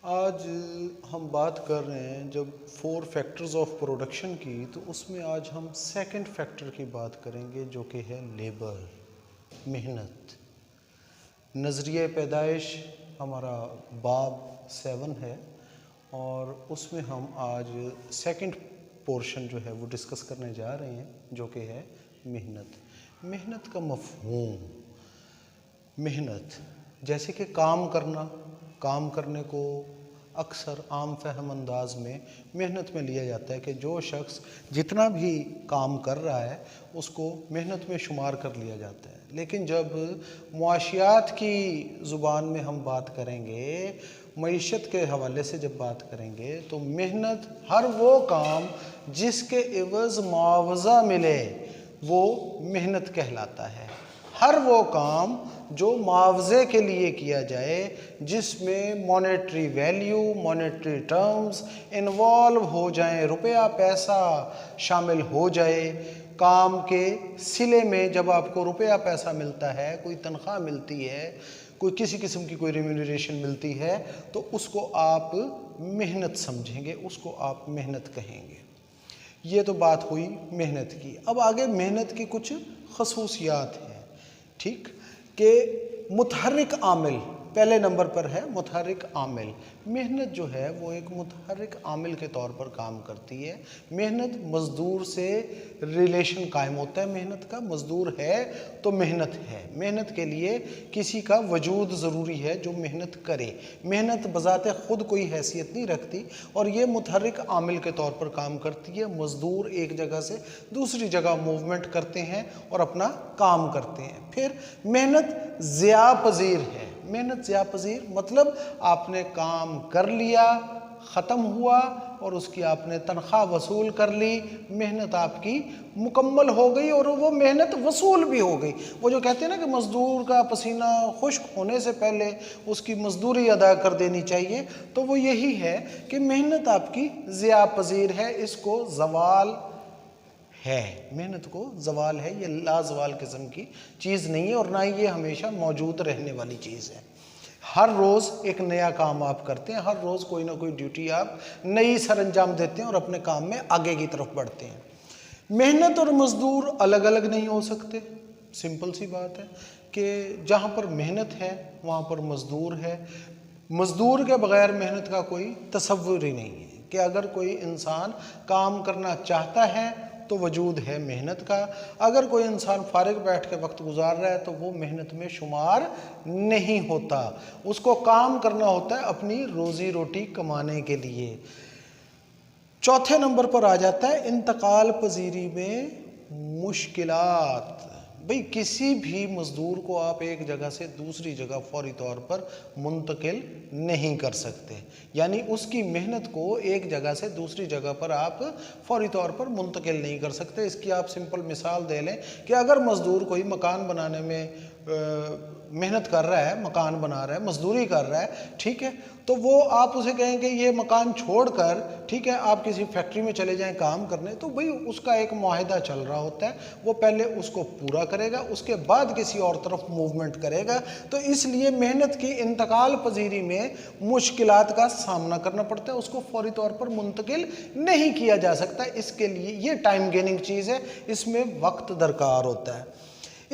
آج ہم بات کر رہے ہیں جب 4 فیکٹرز آف پروڈکشن کی، تو اس میں آج ہم سیکنڈ فیکٹر کی بات کریں گے جو کہ ہے لیبر، محنت۔ نظریہ پیدائش ہمارا باب 7 ہے اور اس میں ہم آج سیکنڈ پورشن جو ہے وہ ڈسکس کرنے جا رہے ہیں جو کہ ہے محنت۔ محنت کا مفہوم، محنت جیسے کہ کام کرنا، کام کرنے کو اکثر عام فہم انداز میں محنت میں لیا جاتا ہے کہ جو شخص جتنا بھی کام کر رہا ہے اس کو محنت میں شمار کر لیا جاتا ہے۔ لیکن جب معاشیات کی زبان میں ہم بات کریں گے، معیشت کے حوالے سے جب بات کریں گے، تو محنت ہر وہ کام جس کے عوض معاوضہ ملے وہ محنت کہلاتا ہے۔ ہر وہ کام جو معاوضے کے لیے کیا جائے، جس میں monetary value, monetary terms involve ہو جائیں، روپیہ پیسہ شامل ہو جائے، کام کے صلے میں جب آپ کو روپیہ پیسہ ملتا ہے، کوئی تنخواہ ملتی ہے، کوئی کسی قسم کی کوئی ریمونریشن ملتی ہے، تو اس کو آپ محنت سمجھیں گے، اس کو آپ محنت کہیں گے۔ یہ تو بات ہوئی محنت کی۔ اب آگے محنت کی کچھ خصوصیات ہیں، ٹھیک، کہ متحرک عامل پہلے نمبر پر ہے۔ متحرک عامل، محنت جو ہے وہ ایک متحرک عامل کے طور پر کام کرتی ہے۔ محنت مزدور سے ریلیشن قائم ہوتا ہے، محنت کا مزدور ہے تو محنت ہے، محنت کے لیے کسی کا وجود ضروری ہے جو محنت کرے۔ محنت بذات خود کوئی حیثیت نہیں رکھتی اور یہ متحرک عامل کے طور پر کام کرتی ہے۔ مزدور ایک جگہ سے دوسری جگہ موومنٹ کرتے ہیں اور اپنا کام کرتے ہیں۔ پھر محنت ضیاء پذیر ہے۔ محنت ضیاء پذیر مطلب آپ نے کام کر لیا، ختم ہوا اور اس کی آپ نے تنخواہ وصول کر لی، محنت آپ کی مکمل ہو گئی اور وہ محنت وصول بھی ہو گئی۔ وہ جو کہتے ہیں نا کہ مزدور کا پسینہ خشک ہونے سے پہلے اس کی مزدوری ادا کر دینی چاہیے، تو وہ یہی ہے کہ محنت آپ کی ضیاء پذیر ہے، اس کو زوال ہے، محنت کو زوال ہے، یہ لا زوال قسم کی چیز نہیں ہے اور نہ ہی یہ ہمیشہ موجود رہنے والی چیز ہے۔ ہر روز ایک نیا کام آپ کرتے ہیں، ہر روز کوئی نہ کوئی ڈیوٹی آپ نئی سر انجام دیتے ہیں اور اپنے کام میں آگے کی طرف بڑھتے ہیں۔ محنت اور مزدور الگ الگ نہیں ہو سکتے، سمپل سی بات ہے کہ جہاں پر محنت ہے وہاں پر مزدور ہے۔ مزدور کے بغیر محنت کا کوئی تصور ہی نہیں ہے کہ اگر کوئی انسان کام کرنا چاہتا ہے تو وجود ہے محنت کا، اگر کوئی انسان فارغ بیٹھ کے وقت گزار رہا ہے تو وہ محنت میں شمار نہیں ہوتا، اس کو کام کرنا ہوتا ہے اپنی روزی روٹی کمانے کے لیے۔ چوتھے نمبر پر آ جاتا ہے انتقال پذیری میں مشکلات۔ بھئی کسی بھی مزدور کو آپ ایک جگہ سے دوسری جگہ فوری طور پر منتقل نہیں کر سکتے، یعنی اس کی محنت کو ایک جگہ سے دوسری جگہ پر آپ فوری طور پر منتقل نہیں کر سکتے۔ اس کی آپ سمپل مثال دے لیں کہ اگر مزدور کوئی مکان بنانے میں محنت کر رہا ہے، مکان بنا رہا ہے، مزدوری کر رہا ہے، ٹھیک ہے، تو وہ آپ اسے کہیں کہ یہ مکان چھوڑ کر، ٹھیک ہے، آپ کسی فیکٹری میں چلے جائیں کام کرنے، تو بھئی اس کا ایک معاہدہ چل رہا ہوتا ہے، وہ پہلے اس کو پورا کرے گا، اس کے بعد کسی اور طرف موومنٹ کرے گا۔ تو اس لیے محنت کی انتقال پذیری میں مشکلات کا سامنا کرنا پڑتا ہے، اس کو فوری طور پر منتقل نہیں کیا جا سکتا۔ اس کے لیے یہ ٹائم گیننگ چیز ہے، اس میں وقت درکار ہوتا ہے۔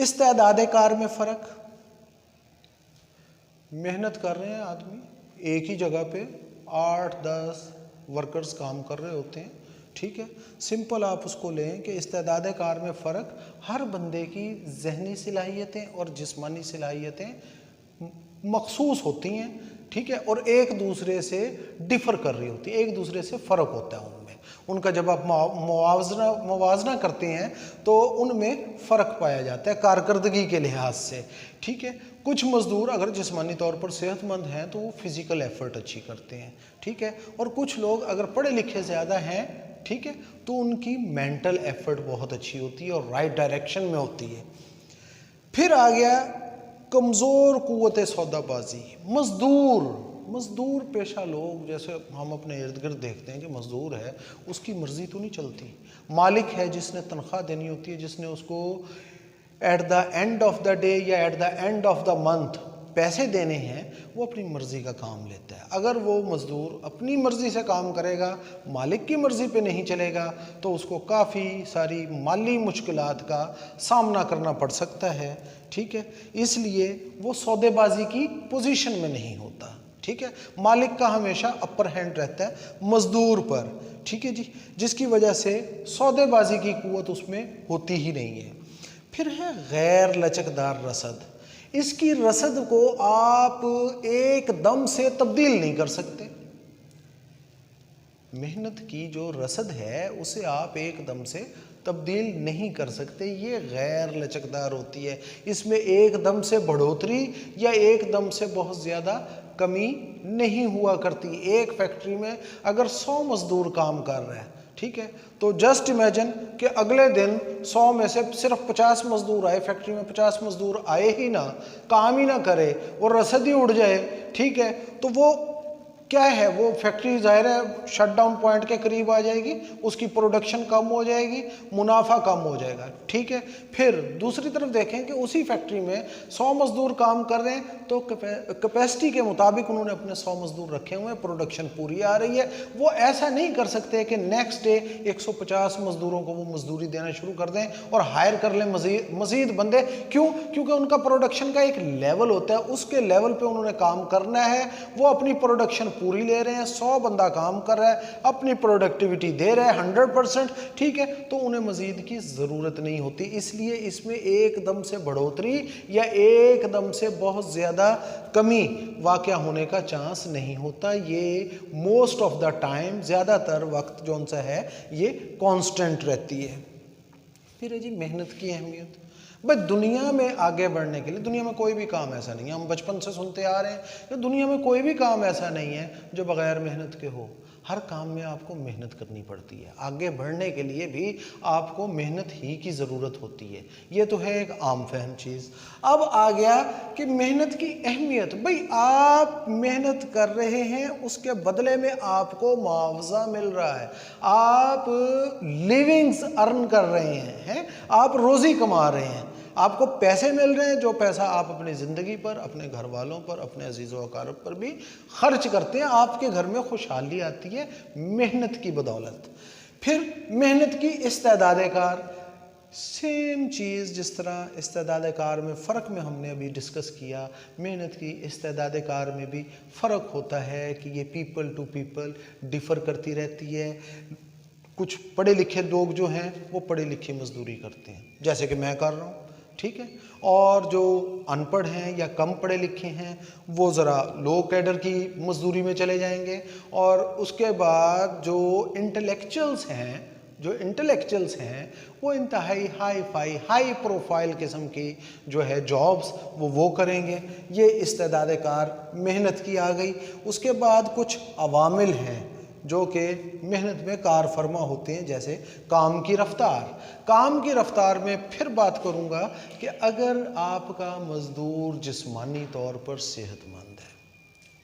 استعداد کار میں فرق، محنت کر رہے ہیں آدمی ایک ہی جگہ پہ 8-10 ورکرز کام کر رہے ہوتے ہیں، ٹھیک ہے، سمپل آپ اس کو لیں کہ استعداد کار میں فرق، ہر بندے کی ذہنی صلاحیتیں اور جسمانی صلاحیتیں مخصوص ہوتی ہیں، ٹھیک ہے، اور ایک دوسرے سے ڈیفر کر رہی ہوتی ہے، ایک دوسرے سے فرق ہوتا ہے ان میں، ان کا جب آپ موازنہ کرتے ہیں تو ان میں فرق پایا جاتا ہے کارکردگی کے لحاظ سے، ٹھیک ہے۔ کچھ مزدور اگر جسمانی طور پر صحت مند ہیں تو وہ فزیکل ایفرٹ اچھی کرتے ہیں، ٹھیک ہے، اور کچھ لوگ اگر پڑھے لکھے زیادہ ہیں، ٹھیک ہے، تو ان کی مینٹل ایفرٹ بہت اچھی ہوتی ہے اور رائٹ ڈائریکشن میں ہوتی ہے۔ پھر آ گیا کمزور قوت سودا بازی۔ مزدور پیشہ لوگ، جیسے ہم اپنے ارد گرد دیکھتے ہیں کہ مزدور ہے، اس کی مرضی تو نہیں چلتی، مالک ہے جس نے تنخواہ دینی ہوتی ہے، جس نے اس کو at the end of the day یا at the end of the month پیسے دینے ہیں وہ اپنی مرضی کا کام لیتا ہے۔ اگر وہ مزدور اپنی مرضی سے کام کرے گا، مالک کی مرضی پہ نہیں چلے گا، تو اس کو کافی ساری مالی مشکلات کا سامنا کرنا پڑ سکتا ہے، ٹھیک ہے۔ اس لیے وہ سودے بازی کی پوزیشن میں نہیں ہوتا، ٹھیک ہے۔ مالک کا ہمیشہ اپر ہینڈ رہتا ہے مزدور پر، ٹھیک ہے جی، جس کی وجہ سے سودے بازی کی قوت اس میں ہوتی ہی نہیں ہے۔ پھر ہے غیر لچکدار رسد۔ اس کی رسد کو آپ ایک دم سے تبدیل نہیں کر سکتے۔ محنت کی جو رسد ہے اسے آپ ایک دم سے تبدیل نہیں کر سکتے، یہ غیر لچکدار ہوتی ہے۔ اس میں ایک دم سے بڑھوتری یا ایک دم سے بہت زیادہ کمی نہیں ہوا کرتی۔ ایک فیکٹری میں اگر 100 مزدور کام کر رہے ہیں، ٹھیک ہے، تو جسٹ امیجن کہ اگلے دن 100 میں سے صرف 50 مزدور آئے، فیکٹری میں 50 مزدور آئے ہی نہ، کام ہی نہ کرے اور رسد ہی اڑ جائے، ٹھیک ہے، تو وہ کیا ہے، وہ فیکٹری ظاہر ہے شٹ ڈاؤن پوائنٹ کے قریب آ جائے گی، اس کی پروڈکشن کم ہو جائے گی، منافع کم ہو جائے گا، ٹھیک ہے۔ پھر دوسری طرف دیکھیں کہ اسی فیکٹری میں 100 مزدور کام کر رہے ہیں، تو کیپیسٹی کے مطابق انہوں نے اپنے 100 مزدور رکھے ہوئے ہیں، پروڈکشن پوری آ رہی ہے۔ وہ ایسا نہیں کر سکتے کہ نیکسٹ ڈے 150 مزدوروں کو وہ مزدوری دینا شروع کر دیں اور ہائر کر لیں مزید بندے، کیوں؟ کیونکہ ان کا پروڈکشن کا ایک لیول ہوتا ہے، اس کے لیول پہ انہوں نے کام کرنا ہے۔ وہ اپنی پروڈکشن پوری لے رہے ہیں، 100 بندہ کام کر رہا ہے، اپنی پروڈکٹیوٹی دے رہا ہے 100%، ٹھیک ہے، تو انہیں مزید کی ضرورت نہیں ہوتی۔ اس لیے اس میں ایک دم سے بڑھوتری یا ایک دم سے بہت زیادہ کمی واقع ہونے کا چانس نہیں ہوتا۔ یہ موسٹ آف دا ٹائم، زیادہ تر وقت جو ان سے ہے یہ کانسٹنٹ رہتی ہے۔ پھر ہے جی محنت کی اہمیت۔ بھائی دنیا میں آگے بڑھنے کے لیے، دنیا میں کوئی بھی کام ایسا نہیں ہے، ہم بچپن سے سنتے آ رہے ہیں کہ دنیا میں کوئی بھی کام ایسا نہیں ہے جو بغیر محنت کے ہو۔ ہر کام میں آپ کو محنت کرنی پڑتی ہے، آگے بڑھنے کے لیے بھی آپ کو محنت ہی کی ضرورت ہوتی ہے، یہ تو ہے ایک عام فہم چیز۔ اب آ گیا کہ محنت کی اہمیت۔ بھائی آپ محنت کر رہے ہیں، اس کے بدلے میں آپ کو معاوضہ مل رہا ہے، آپ لیونگز ارن کر رہے ہیں، آپ روزی کما رہے ہیں، آپ کو پیسے مل رہے ہیں، جو پیسہ آپ اپنی زندگی پر، اپنے گھر والوں پر، اپنے عزیز و اقارب پر بھی خرچ کرتے ہیں، آپ کے گھر میں خوشحالی آتی ہے محنت کی بدولت۔ پھر محنت کی استعداد کار، سیم چیز جس طرح استعداد کار میں فرق میں ہم نے ابھی ڈسکس کیا، محنت کی استعداد کار میں بھی فرق ہوتا ہے کہ یہ پیپل ٹو پیپل ڈیفر کرتی رہتی ہے۔ کچھ پڑھے لکھے لوگ جو ہیں وہ پڑھے لکھے مزدوری کرتے ہیں، جیسے کہ میں کر رہا ہوں، ٹھیک ہے، اور جو ان پڑھ ہیں یا کم پڑھے لکھے ہیں وہ ذرا لو کیڈر کی مزدوری میں چلے جائیں گے، اور اس کے بعد جو انٹلیکچوئلز ہیں وہ انتہائی ہائی پروفائل قسم کی جو ہے جابز وہ کریں گے۔ یہ استعداد کار محنت کی آ گئی۔ اس کے بعد کچھ عوامل ہیں جو کہ محنت میں کار فرما ہوتے ہیں، جیسے کام کی رفتار۔ کام کی رفتار میں پھر بات کروں گا کہ اگر آپ کا مزدور جسمانی طور پر صحت مند ہے،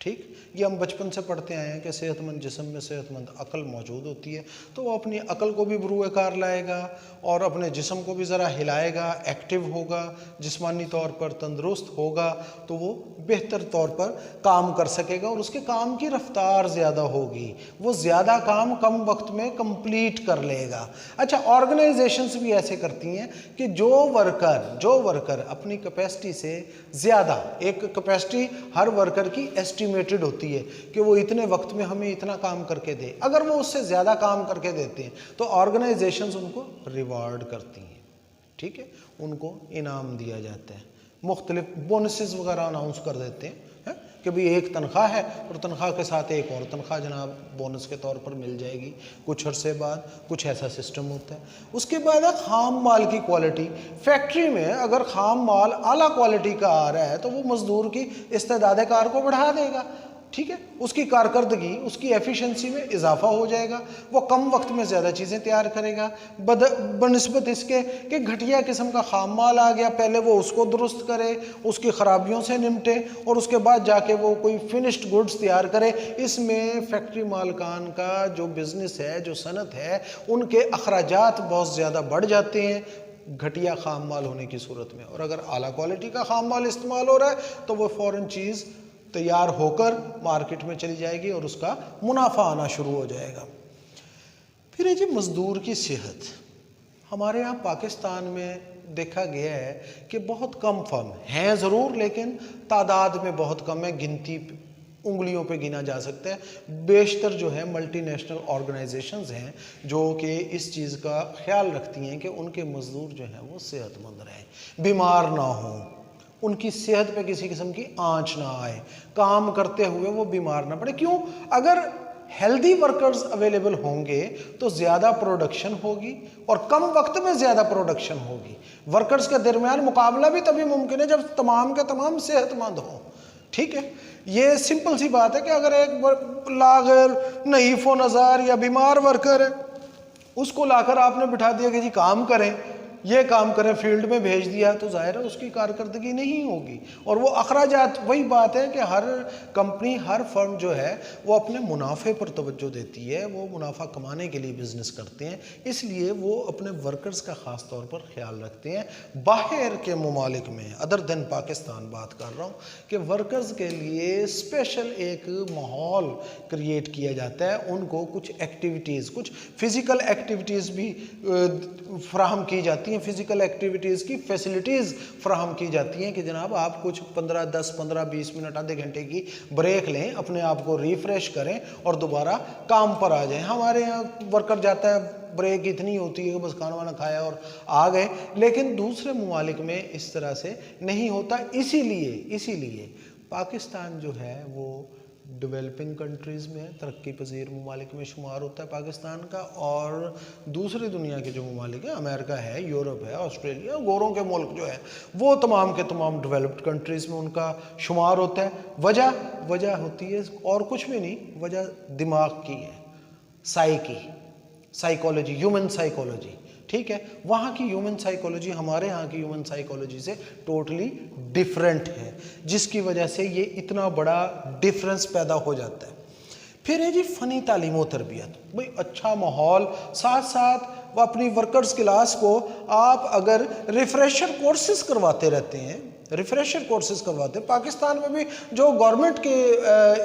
ٹھیک، یہ ہم بچپن سے پڑھتے آئے ہیں کہ صحت مند جسم میں صحت مند عقل موجود ہوتی ہے، تو وہ اپنی عقل کو بھی بروئے کار لائے گا اور اپنے جسم کو بھی ذرا ہلائے گا، ایکٹیو ہوگا، جسمانی طور پر تندرست ہوگا، تو وہ بہتر طور پر کام کر سکے گا اور اس کے کام کی رفتار زیادہ ہوگی، وہ زیادہ کام کم وقت میں کمپلیٹ کر لے گا۔ اچھا، آرگنائزیشنز بھی ایسے کرتی ہیں کہ جو ورکر اپنی کیپیسٹی سے زیادہ، ایک کیپیسٹی ہر ورکر کی ایسٹیمیٹڈ ہوتی ہے کہ وہ اتنے وقت میں ہمیں اتنا کام کر کے دے، اگر وہ اس سے زیادہ کام کر کے دیتے ہیں تو آرگنائزیشنز ان کو ریوارڈ کرتی ہیں، ٹھیک ہے، ان کو انعام دیا جاتا ہے، مختلف بونسز وغیرہ اناؤنس کر دیتے ہیں کہ بھی ایک تنخواہ ہے اور تنخواہ کے ساتھ ایک اور تنخواہ جناب بونس کے طور پر مل جائے گی کچھ عرصے بعد، کچھ ایسا سسٹم ہوتا ہے۔ اس کے بعد ہے خام مال کی کوالٹی۔ فیکٹری میں اگر خام مال اعلیٰ کوالٹی کا آ رہا ہے تو وہ مزدور کی استعداد کار کو بڑھا دے گا، ٹھیک ہے، اس کی کارکردگی، اس کی ایفیشنسی میں اضافہ ہو جائے گا، وہ کم وقت میں زیادہ چیزیں تیار کرے گا، بنسبت اس کے کہ گھٹیا قسم کا خام مال آ گیا، پہلے وہ اس کو درست کرے، اس کی خرابیوں سے نمٹے اور اس کے بعد جا کے وہ کوئی فنشڈ گڈز تیار کرے۔ اس میں فیکٹری مالکان کا جو بزنس ہے، جو صنعت ہے، ان کے اخراجات بہت زیادہ بڑھ جاتے ہیں، گھٹیا خام مال ہونے کی صورت میں، اور اگر اعلیٰ کوالٹی کا خام مال استعمال ہو رہا ہے تو وہ فوراً چیز تیار ہو کر مارکیٹ میں چلی جائے گی اور اس کا منافع آنا شروع ہو جائے گا۔ پھر ہے جی مزدور کی صحت۔ ہمارے یہاں پاکستان میں دیکھا گیا ہے کہ بہت کم فرم ہیں ضرور، لیکن تعداد میں بہت کم ہے، گنتی انگلیوں پہ گنا جا سکتا ہے۔ بیشتر جو ہے ملٹی نیشنل آرگنائزیشنز ہیں جو کہ اس چیز کا خیال رکھتی ہیں کہ ان کے مزدور جو ہیں وہ صحت مند رہیں، بیمار نہ ہوں، ان کی صحت پہ کسی قسم کی آنچ نہ آئے، کام کرتے ہوئے وہ بیمار نہ پڑے۔ کیوں؟ اگر ہیلدی ورکرز اویلیبل ہوں گے تو زیادہ پروڈکشن ہوگی اور کم وقت میں زیادہ پروڈکشن ہوگی۔ ورکرز کے درمیان مقابلہ بھی تبھی ممکن ہے جب تمام کے تمام صحت مند ہوں۔ ٹھیک ہے، یہ سمپل سی بات ہے کہ اگر ایک لاغر، نحیف و نزار یا بیمار ورکر ہے، اس کو لا کر آپ نے بٹھا دیا کہ جی کام کریں، یہ کام کریں، فیلڈ میں بھیج دیا، تو ظاہر ہے اس کی کارکردگی نہیں ہوگی، اور وہ اخراجات، وہی بات ہے کہ ہر کمپنی، ہر فرم جو ہے وہ اپنے منافع پر توجہ دیتی ہے، وہ منافع کمانے کے لیے بزنس کرتے ہیں، اس لیے وہ اپنے ورکرز کا خاص طور پر خیال رکھتے ہیں۔ باہر کے ممالک میں، ادر دین پاکستان بات کر رہا ہوں، کہ ورکرز کے لیے اسپیشل ایک ماحول کریٹ کیا جاتا ہے، ان کو کچھ ایکٹیویٹیز، کچھ فزیکل ایکٹیویٹیز بھی فراہم کی جاتی ہیں، فزیکل ایکٹیویٹیز کی فیسلٹیز فراہم کی جاتی ہیں کہ جناب آپ کچھ 10-15-20 منٹ، آدھے گھنٹے کی بریک لیں، اپنے آپ کو ریفریش کریں اور دوبارہ کام پر آ جائیں۔ ہمارے یہاں ورکر جاتا ہے، بریک اتنی ہوتی ہے کہ بس کھانا وانا کھایا اور آ گئے، لیکن دوسرے ممالک میں اس طرح سے نہیں ہوتا۔ اسی لیے پاکستان جو ہے وہ ڈیولپنگ کنٹریز میں، ترقی پذیر ممالک میں شمار ہوتا ہے پاکستان کا، اور دوسری دنیا کے جو ممالک ہیں، امریکہ ہے، یورپ ہے، آسٹریلیا، گوروں کے ملک جو ہے وہ تمام کے تمام ڈیولپڈ کنٹریز میں ان کا شمار ہوتا ہے۔ وجہ ہوتی ہے اور کچھ بھی نہیں، وجہ دماغ کی ہے، سائیکالوجی، ہیومن سائیکالوجی۔ ٹھیک ہے، وہاں کی ہیومن سائیکالوجی ہمارے ہاں کی ہیومن سائیکالوجی سے ٹوٹلی ڈیفرنٹ ہے، جس کی وجہ سے یہ اتنا بڑا ڈیفرنس پیدا ہو جاتا ہے۔ پھر ہے جی فنی تعلیم و تربیت۔ بھئی اچھا ماحول، ساتھ ساتھ وہ اپنی ورکرز کلاس کو آپ اگر ریفریشر کورسز کرواتے رہتے ہیں، پاکستان میں بھی جو گورنمنٹ کے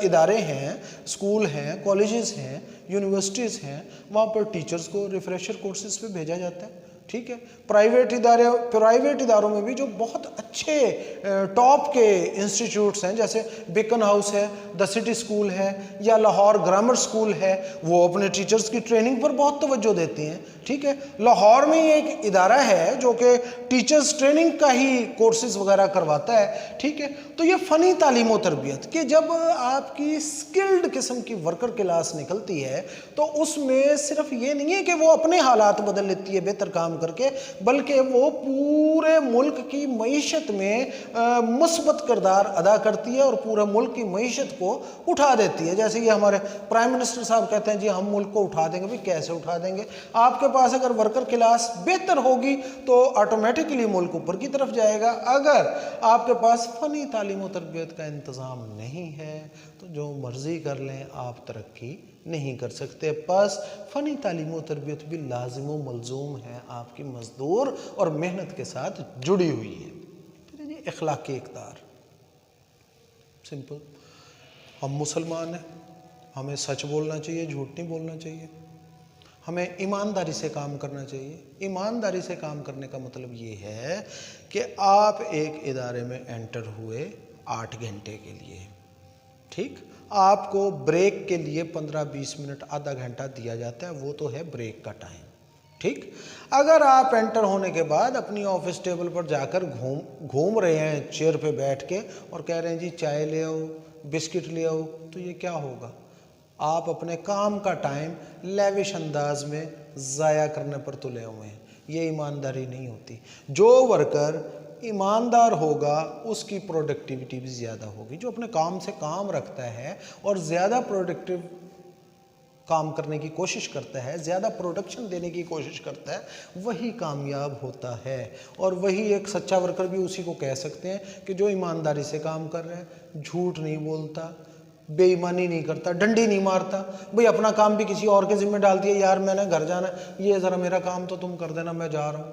ادارے ہیں، اسکول ہیں، کالجز ہیں، یونیورسٹیز ہیں، وہاں پر ٹیچرز کو ریفریشر کورسز پہ بھیجا جاتا ہے۔ ٹھیک ہے، پرائیویٹ اداروں میں بھی جو بہت اچھے ٹاپ کے انسٹیٹیوٹس ہیں، جیسے بیکن ہاؤس ہے، دا سٹی اسکول ہے، یا لاہور گرامر اسکول ہے، وہ اپنے ٹیچرز کی ٹریننگ پر بہت توجہ دیتے ہیں۔ ٹھیک ہے، لاہور میں ایک ادارہ ہے جو کہ ٹیچرز ٹریننگ کا ہی کورسز وغیرہ کرواتا ہے۔ ٹھیک ہے، تو یہ فنی تعلیم و تربیت کہ جب آپ کی سکلڈ قسم کی ورکر کلاس نکلتی ہے تو اس میں صرف یہ نہیں ہے کہ وہ اپنے حالات بدل لیتی ہے بہتر کام کر کے، بلکہ وہ پورے ملک کی معیشت میں مثبت کردار ادا کرتی ہے اور پورے ملک کی معیشت کو اٹھا دیتی ہے۔ جیسے یہ ہمارے پرائم منسٹر صاحب کہتے ہیں جی ہم ملک کو اٹھا دیں گے۔ بھی کیسے اٹھا دیں گے؟ آپ کے پاس اگر ورکر کلاس بہتر ہوگی تو آٹومیٹکلی ملک اوپر کی طرف جائے گا۔ اگر آپ کے پاس فنی تعلیم و تربیت کا انتظام نہیں ہے تو جو مرضی کر لیں، آپ ترقی نہیں کر سکتے۔ پس فنی تعلیم و تربیت بھی لازم و ملزوم ہے، آپ کی مزدور اور محنت کے ساتھ جڑی ہوئی ہے۔ پھر جی اخلاقی اقدار، سمپل، ہم مسلمان ہیں، ہمیں سچ بولنا چاہیے، جھوٹ نہیں بولنا چاہیے، ہمیں ایمانداری سے کام کرنا چاہیے۔ ایمانداری سے کام کرنے کا مطلب یہ ہے کہ آپ ایک ادارے میں انٹر ہوئے 8 گھنٹے کے لیے، ٹھیک، آپ کو بریک کے لیے 15-20 منٹ، آدھا گھنٹہ دیا جاتا ہے، وہ تو ہے بریک کا ٹائم۔ ٹھیک، اگر آپ انٹر ہونے کے بعد اپنی آفس ٹیبل پر جا کر گھوم رہے ہیں چیئر پہ بیٹھ کے اور کہہ رہے ہیں جی چائے لے آؤ، بسکٹ لے آؤ، تو یہ کیا ہوگا؟ آپ اپنے کام کا ٹائم لیوش انداز میں ضائع کرنے پر تلے ہوئے ہیں۔ یہ ایمانداری نہیں ہوتی۔ جو ورکر ایماندار ہوگا اس کی پروڈکٹیوٹی بھی زیادہ ہوگی۔ جو اپنے کام سے کام رکھتا ہے اور زیادہ پروڈکٹیو کام کرنے کی کوشش کرتا ہے، زیادہ پروڈکشن دینے کی کوشش کرتا ہے، وہی کامیاب ہوتا ہے۔ اور وہی ایک سچا ورکر بھی اسی کو کہہ سکتے ہیں کہ جو ایمانداری سے کام کر رہا ہے، جھوٹ نہیں بولتا، بے ایمانی نہیں کرتا، ڈنڈی نہیں مارتا، بھئی اپنا کام بھی کسی اور کے ذمہ ڈال دیا، یار میں نے گھر جانا ہے، یہ ذرا میرا کام تو تم کر دینا، میں جا رہا ہوں۔